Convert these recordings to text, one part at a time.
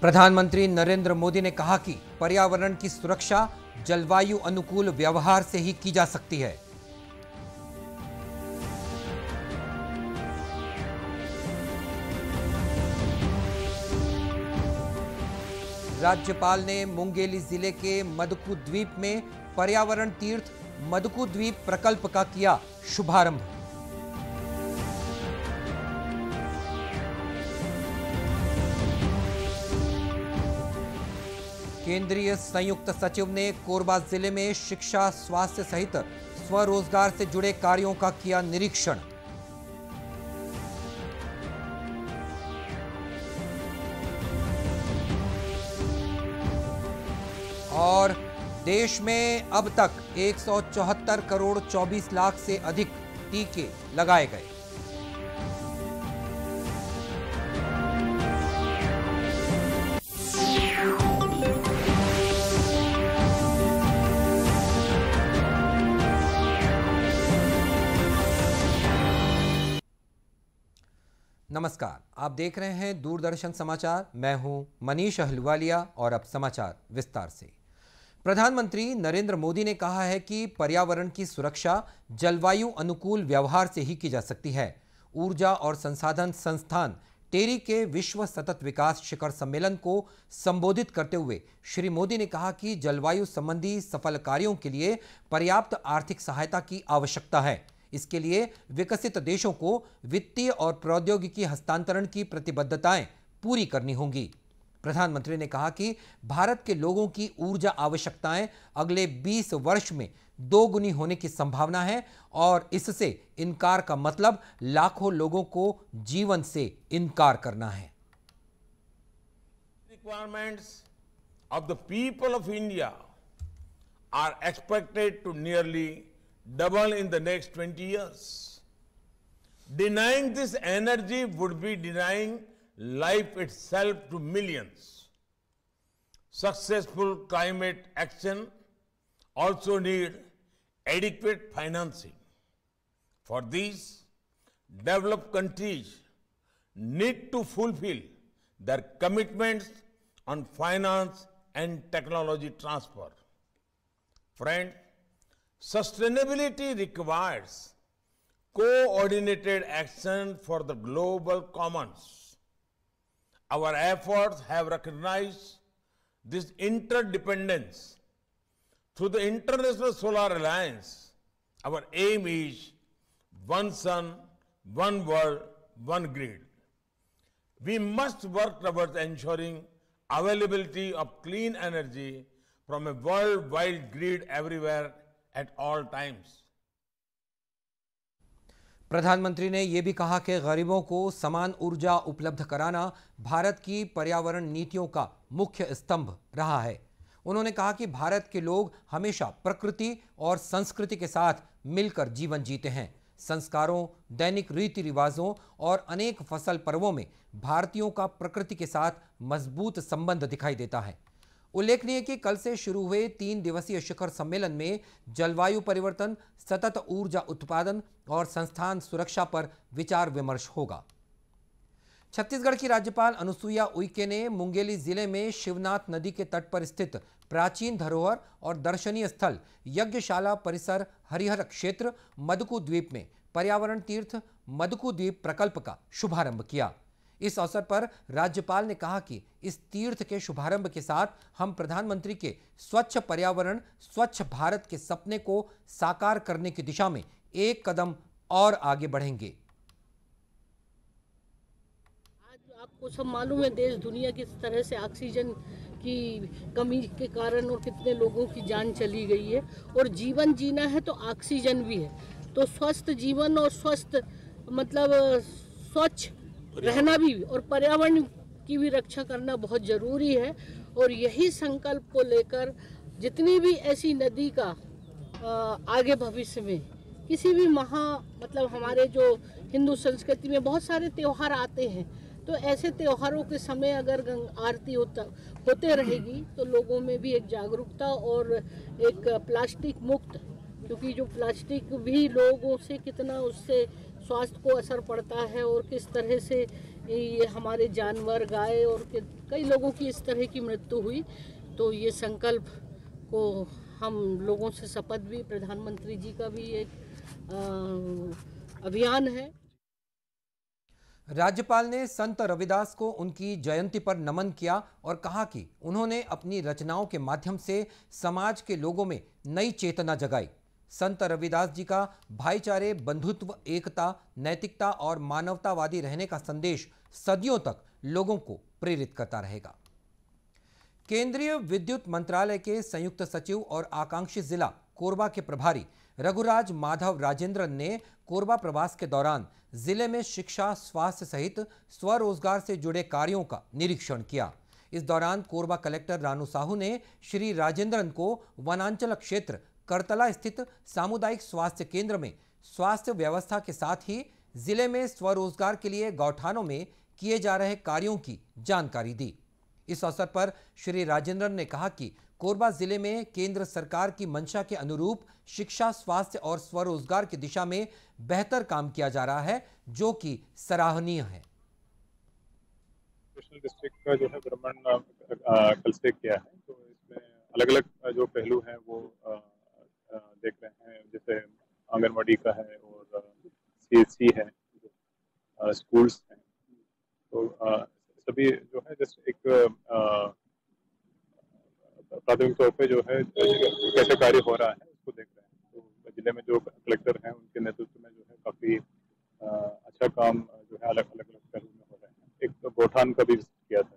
प्रधानमंत्री नरेंद्र मोदी ने कहा कि पर्यावरण की सुरक्षा जलवायु अनुकूल व्यवहार से ही की जा सकती है। राज्यपाल ने मुंगेली जिले के मदकू द्वीप में पर्यावरण तीर्थ मदकू द्वीप प्रकल्प का किया शुभारंभ। केंद्रीय संयुक्त सचिव ने कोरबा जिले में शिक्षा, स्वास्थ्य सहित स्वरोजगार से जुड़े कार्यों का किया निरीक्षण। और देश में अब तक 174 करोड़ 24 लाख से अधिक टीके लगाए गए। नमस्कार, आप देख रहे हैं दूरदर्शन समाचार। मैं हूं मनीष अहलुवालिया और अब समाचार विस्तार से। प्रधानमंत्री नरेंद्र मोदी ने कहा है कि पर्यावरण की सुरक्षा जलवायु अनुकूल व्यवहार से ही की जा सकती है। ऊर्जा और संसाधन संस्थान टेरी के विश्व सतत विकास शिखर सम्मेलन को संबोधित करते हुए श्री मोदी ने कहा कि जलवायु संबंधी सफल कार्यों के लिए पर्याप्त आर्थिक सहायता की आवश्यकता है। इसके लिए विकसित देशों को वित्तीय और प्रौद्योगिकी हस्तांतरण की प्रतिबद्धताएं पूरी करनी होंगी। प्रधानमंत्री ने कहा कि भारत के लोगों की ऊर्जा आवश्यकताएं अगले 20 वर्ष में दोगुनी होने की संभावना है और इससे इनकार का मतलब लाखों लोगों को जीवन से इनकार करना है। Requirements of the people of India are expected to nearly double in the next 20 years. Denying this energy would be denying life itself to millions. Successful climate action also need adequate financing. For these, developed countries need to fulfill their commitments on finance and technology transfer. Friend, sustainability requires coordinated action for the global commons. Our efforts have recognized this interdependence. Through the International Solar Alliance, our aim is one sun, one world, one grid. We must work towards ensuring availability of clean energy from a worldwide grid everywhere at all times. प्रधानमंत्री ने यह भी कहा कि गरीबों को समान ऊर्जा उपलब्ध कराना भारत की पर्यावरण नीतियों का मुख्य स्तंभ रहा है। उन्होंने कहा कि भारत के लोग हमेशा प्रकृति और संस्कृति के साथ मिलकर जीवन जीते हैं। संस्कारों, दैनिक रीति रिवाजों और अनेक फसल पर्वों में भारतीयों का प्रकृति के साथ मजबूत संबंध दिखाई देता है। उल्लेखनीय कि कल से शुरू हुए 3 दिवसीय शिखर सम्मेलन में जलवायु परिवर्तन, सतत ऊर्जा उत्पादन और संस्थान सुरक्षा पर विचार विमर्श होगा। छत्तीसगढ़ की राज्यपाल अनुसुईया उइके ने मुंगेली जिले में शिवनाथ नदी के तट पर स्थित प्राचीन धरोहर और दर्शनीय स्थल यज्ञशाला परिसर हरिहर क्षेत्र मदकू द्वीप में पर्यावरण तीर्थ मदकू द्वीप प्रकल्प का शुभारंभ किया। इस अवसर पर राज्यपाल ने कहा कि इस तीर्थ के शुभारंभ के साथ हम प्रधानमंत्री के स्वच्छ पर्यावरण, स्वच्छ भारत के सपने को साकार करने की दिशा में एक कदम और आगे बढ़ेंगे। आज आपको सब मालूम है देश दुनिया किस तरह से ऑक्सीजन की कमी के कारण और कितने लोगों की जान चली गई है, और जीवन जीना है तो ऑक्सीजन भी है। तो स्वस्थ जीवन और स्वस्थ मतलब स्वच्छ रहना भी और पर्यावरण की भी रक्षा करना बहुत जरूरी है। और यही संकल्प को लेकर जितनी भी ऐसी नदी का आगे भविष्य में किसी भी मतलब हमारे जो हिंदू संस्कृति में बहुत सारे त्यौहार आते हैं, तो ऐसे त्योहारों के समय अगर आरती होते रहेगी तो लोगों में भी एक जागरूकता और एक प्लास्टिक मुक्त, क्योंकि जो प्लास्टिक भी लोगों से कितना उससे स्वास्थ्य को असर पड़ता है और किस तरह से ये हमारे जानवर, गाय और कई लोगों की इस तरह की मृत्यु हुई। तो ये संकल्प को हम लोगों से शपथ भी, प्रधानमंत्री जी का भी एक अभियान है। राज्यपाल ने संत रविदास को उनकी जयंती पर नमन किया और कहा कि उन्होंने अपनी रचनाओं के माध्यम से समाज के लोगों में नई चेतना जगाई। संत रविदास जी का भाईचारे, बंधुत्व, एकता, नैतिकता और मानवतावादी रहने का संदेश सदियों तक लोगों को प्रेरित करता रहेगा। केंद्रीय विद्युत मंत्रालय के संयुक्त सचिव और आकांक्षी जिला कोरबा के प्रभारी रघुराज माधव राजेंद्रन ने कोरबा प्रवास के दौरान जिले में शिक्षा, स्वास्थ्य सहित स्वरोजगार से जुड़े कार्यों का निरीक्षण किया। इस दौरान कोरबा कलेक्टर रानू साहू ने श्री राजेंद्रन को वनांचल क्षेत्र करतला स्थित सामुदायिक स्वास्थ्य केंद्र में स्वास्थ्य व्यवस्था के साथ ही जिले में स्वरोजगार के लिए गौठानों में किए जा रहे कार्यों की जानकारी दी। इस अवसर पर श्री राजेंद्रन ने कहा कि कोरबा जिले में केंद्र सरकार की मंशा के अनुरूप शिक्षा, स्वास्थ्य और स्वरोजगार की दिशा में बेहतर काम किया जा रहा है, जो कि सराहनीय है। डिस्ट्रिक्ट का जो है भ्रमण कल से किया है, तो इसमें अलग अलग जो पहलू हैं वो देख रहे हैं, जैसे आंगनवाड़ी का है और CHC है, स्कूल्स हैं, तो सभी जो है जैसे एक प्राथमिक तौर पे जो है कैसे कार्य हो रहा है उसको देख रहे हैं। तो जिले में जो कलेक्टर हैं उनके नेतृत्व में जो है काफी अच्छा काम जो है अलग अलग पहलू में हो रहे हैं। एक तो गौठान का भी किया था,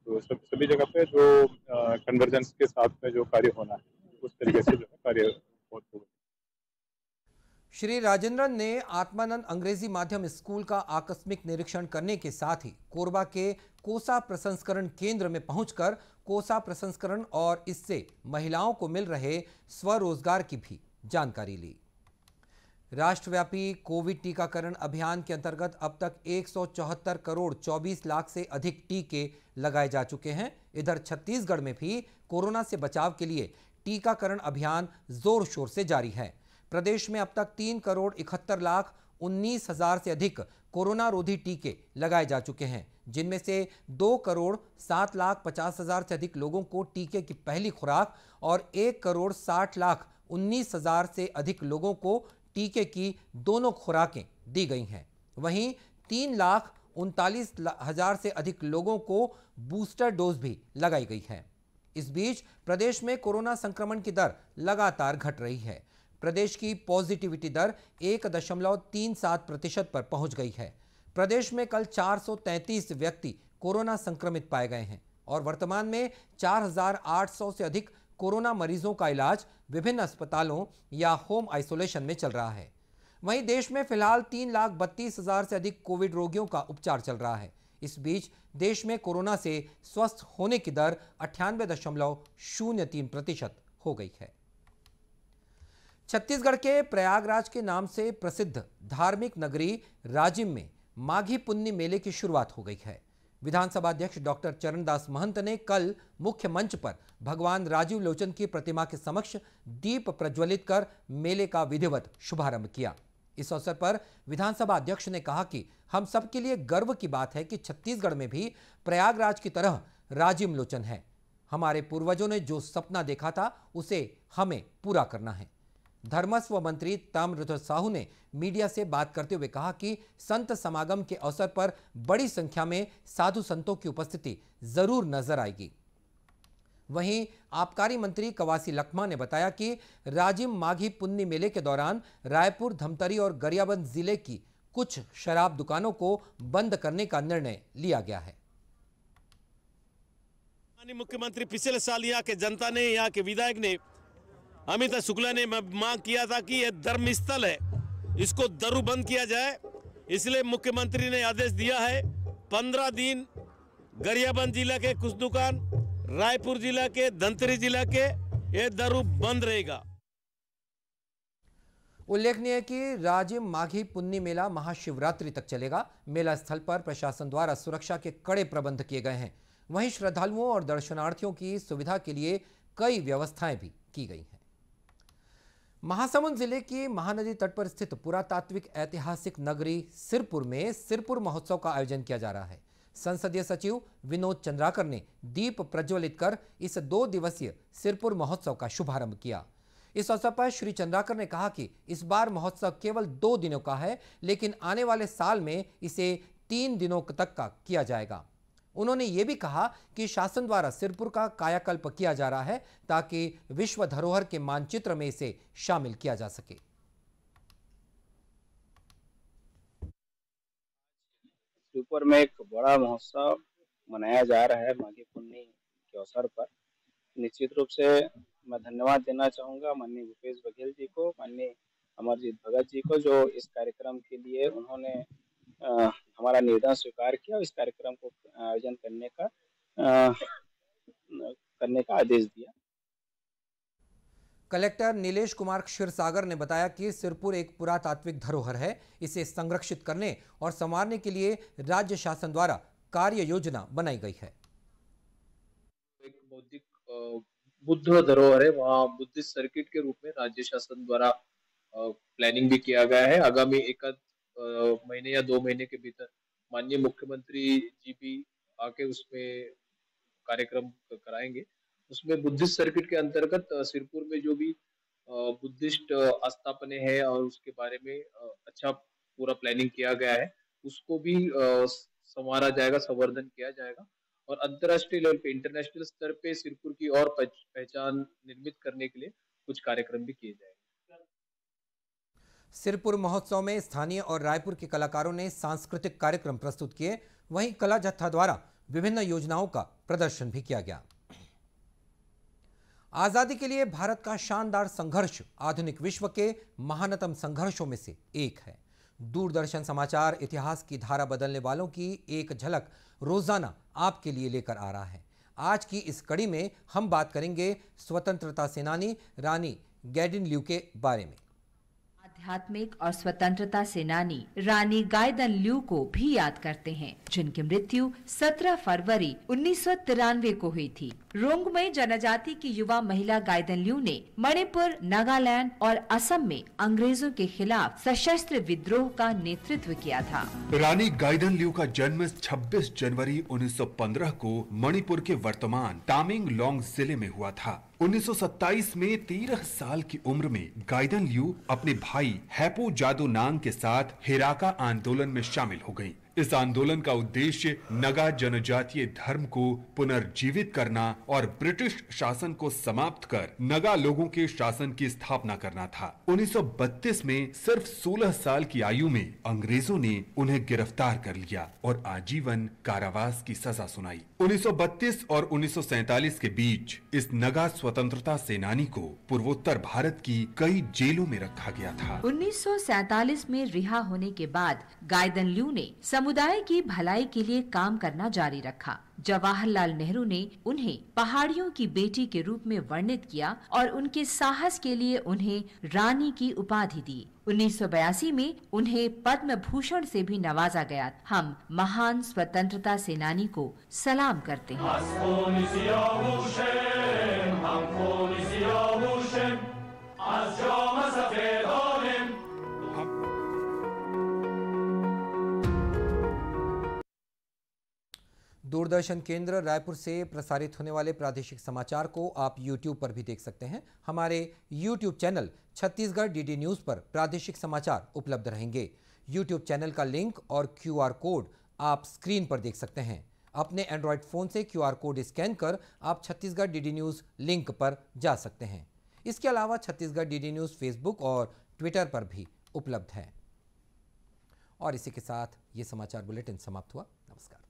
तो सभी जगह पे जो कन्वर्जेंस के साथ में जो कार्य होना है उस तरीके से जो है कार्य बहुत हो। श्री राजेंद्रन ने आत्मानंद अंग्रेजी माध्यम स्कूल का आकस्मिक निरीक्षण करने के साथ ही कोरबा के कोसा प्रसंस्करण केंद्र में पहुंचकर कोसा प्रसंस्करण और इससे महिलाओं को मिल रहे स्वरोजगार की भी जानकारी ली। राष्ट्रव्यापी कोविड टीकाकरण अभियान के अंतर्गत अब तक 174 करोड़ 24 लाख से अधिक टीके लगाए जा चुके हैं। इधर छत्तीसगढ़ में भी कोरोना से बचाव के लिए टीकाकरण अभियान जोर शोर से जारी है। प्रदेश में अब तक 3 करोड़ 71 लाख 19 हजार से अधिक कोरोना रोधी टीके लगाए जा चुके हैं, जिनमें से 2 करोड़ 7 लाख 50 हजार से अधिक लोगों को टीके की पहली खुराक और 1 करोड़ 60 लाख 19 हजार से अधिक लोगों को टीके की दोनों खुराकें दी गई हैं। वहीं 3 लाख 39 हजार से अधिक लोगों को बूस्टर डोज भी लगाई गई है। इस बीच प्रदेश में कोरोना संक्रमण की दर लगातार घट रही है। प्रदेश की पॉजिटिविटी दर 1.37% पर पहुंच गई है। प्रदेश में कल 433 व्यक्ति कोरोना संक्रमित पाए गए हैं और वर्तमान में 4,800 से अधिक कोरोना मरीजों का इलाज विभिन्न अस्पतालों या होम आइसोलेशन में चल रहा है। वहीं देश में फिलहाल 3,32,000 से अधिक कोविड रोगियों का उपचार चल रहा है। इस बीच देश में कोरोना से स्वस्थ होने की दर 98.03% हो गई है। छत्तीसगढ़ के प्रयागराज के नाम से प्रसिद्ध धार्मिक नगरी राजिम में माघी पुन्नी मेले की शुरुआत हो गई है। विधानसभा अध्यक्ष डॉक्टर चरणदास महंत ने कल मुख्य मंच पर भगवान राजीव लोचन की प्रतिमा के समक्ष दीप प्रज्वलित कर मेले का विधिवत शुभारंभ किया। इस अवसर पर विधानसभा अध्यक्ष ने कहा कि हम सबके लिए गर्व की बात है कि छत्तीसगढ़ में भी प्रयागराज की तरह राजिम लोचन है। हमारे पूर्वजों ने जो सपना देखा था उसे हमें पूरा करना है। धर्मस्व मंत्री ताम्रध्वज साहू ने मीडिया से बात करते हुए कहा कि संत समागम के अवसर पर बड़ी संख्या में साधु संतों की उपस्थिति जरूर नजर आएगी। वहीं आबकारी मंत्री कवासी लखमा ने बताया कि राजिम माघी पुन्नी मेले के दौरान रायपुर, धमतरी और गरियाबंद जिले की कुछ शराब दुकानों को बंद करने का निर्णय लिया गया है। मुख्यमंत्री पिछले साल यहाँ के जनता ने, यहाँ के विधायक ने, अमित शुक्ला ने मांग किया था कि यह धर्म स्थल है, इसको दारू बंद किया जाए। इसलिए मुख्यमंत्री ने आदेश दिया है 15 दिन गरियाबंद जिला के कुछ दुकान, रायपुर जिला के, धमतरी जिला के ये दारू बंद रहेगा। उल्लेखनीय है कि राजिम माघी पुन्नी मेला महाशिवरात्रि तक चलेगा। मेला स्थल पर प्रशासन द्वारा सुरक्षा के कड़े प्रबंध किए गए हैं। वहीं श्रद्धालुओं और दर्शनार्थियों की सुविधा के लिए कई व्यवस्थाएं भी की गई हैं। महासमुंद जिले की महानदी तट पर स्थित पुरातात्विक ऐतिहासिक नगरी सिरपुर में सिरपुर महोत्सव का आयोजन किया जा रहा है। संसदीय सचिव विनोद चंद्राकर ने दीप प्रज्वलित कर इस 2 दिवसीय सिरपुर महोत्सव का शुभारंभ किया। इस अवसर पर श्री चंद्राकर ने कहा कि इस बार महोत्सव केवल 2 दिनों का है, लेकिन आने वाले साल में इसे 3 दिनों तक का किया जाएगा। उन्होंने ये भी कहा कि शासन द्वारा सिरपुर का कायाकल्प किया जा रहा है ताकि विश्व धरोहर के मानचित्र में इसे शामिल किया जा सके। सिरपुर में एक बड़ा महोत्सव मनाया जा रहा है माघी पुन्नी के अवसर पर। निश्चित रूप से मैं धन्यवाद देना चाहूँगा माननीय भूपेश बघेल जी को, माननीय अमरजीत भगत जी को, जो इस कार्यक्रम के लिए उन्होंने हमारा निवेदन स्वीकार किया, इस कार्यक्रम को आयोजन करने का आदेश दिया। कलेक्टर नीलेश कुमार क्षीरसागर ने बताया कि सिरपुर एक पुरातात्विक धरोहर है। इसे संरक्षित करने और संवारने के लिए राज्य शासन द्वारा कार्य योजना बनाई गई है। एक बौद्धिक बुद्ध धरोहर है, वहाँ बुद्धिस्ट सर्किट के रूप में राज्य शासन द्वारा प्लानिंग भी किया गया है। आगामी 1 महीने या 2 महीने के भीतर माननीय मुख्यमंत्री जी भी आके उसमें कार्यक्रम कराएंगे। उसमें बुद्धिस्ट सर्किट के अंतर्गत सिरपुर में जो भी बुद्धिस्ट आस्थापने हैं और उसके बारे में अच्छा पूरा प्लानिंग किया गया है, उसको भी संवारा जाएगा, संवर्धन किया जाएगा और अंतर्राष्ट्रीय लेवल पे, इंटरनेशनल स्तर पे सिरपुर की और पहचान निर्मित करने के लिए कुछ कार्यक्रम भी किए जाएंगे। सिरपुर महोत्सव में स्थानीय और रायपुर के कलाकारों ने सांस्कृतिक कार्यक्रम प्रस्तुत किए। वहीं कला जत्था द्वारा विभिन्न योजनाओं का प्रदर्शन भी किया गया। आजादी के लिए भारत का शानदार संघर्ष आधुनिक विश्व के महानतम संघर्षों में से एक है। दूरदर्शन समाचार इतिहास की धारा बदलने वालों की एक झलक रोजाना आपके लिए लेकर आ रहा है। आज की इस कड़ी में हम बात करेंगे स्वतंत्रता सेनानी रानी गैडिन ल्यू के बारे में। आध्यात्मिक और स्वतंत्रता सेनानी रानी गाइदन ल्यू को भी याद करते हैं, जिनकी मृत्यु 17 फरवरी 1993 को हुई थी। रोंगमई जनजाति की युवा महिला गाइदन ल्यू ने मणिपुर, नागालैंड और असम में अंग्रेजों के खिलाफ सशस्त्र विद्रोह का नेतृत्व किया था। रानी गाइदन ल्यू का जन्म 26 जनवरी 1915 को मणिपुर के वर्तमान तामेंगलोंग जिले में हुआ था। 1927 में 13 साल की उम्र में गाइदन ल्यू अपने भाई हैपो जादोनांग के साथ हेराका आंदोलन में शामिल हो गयी। इस आंदोलन का उद्देश्य नगा जनजातीय धर्म को पुनर्जीवित करना और ब्रिटिश शासन को समाप्त कर नगा लोगों के शासन की स्थापना करना था। 1932 में सिर्फ 16 साल की आयु में अंग्रेजों ने उन्हें गिरफ्तार कर लिया और आजीवन कारावास की सजा सुनाई। 1932 और 1947 के बीच इस नगा स्वतंत्रता सेनानी को पूर्वोत्तर भारत की कई जेलों में रखा गया था। 1947 में रिहा होने के बाद गाइदन ल्यू ने समुदाय की भलाई के लिए काम करना जारी रखा। जवाहरलाल नेहरू ने उन्हें पहाड़ियों की बेटी के रूप में वर्णित किया और उनके साहस के लिए उन्हें रानी की उपाधि दी। 1982 में उन्हें पद्म भूषण से भी नवाजा गया। हम महान स्वतंत्रता सेनानी को सलाम करते हैं। दूरदर्शन केंद्र रायपुर से प्रसारित होने वाले प्रादेशिक समाचार को आप YouTube पर भी देख सकते हैं। हमारे YouTube channel Chhattisgarh DD news पर प्रादेशिक समाचार उपलब्ध रहेंगे। YouTube चैनल का लिंक और QR कोड आप स्क्रीन पर देख सकते हैं। अपने एंड्रॉयड फ़ोन से QR कोड स्कैन कर आप छत्तीसगढ़ DD न्यूज़ लिंक पर जा सकते हैं। इसके अलावा छत्तीसगढ़ DD न्यूज़ फेसबुक और ट्विटर पर भी उपलब्ध है। और इसी के साथ ये समाचार बुलेटिन समाप्त हुआ। नमस्कार।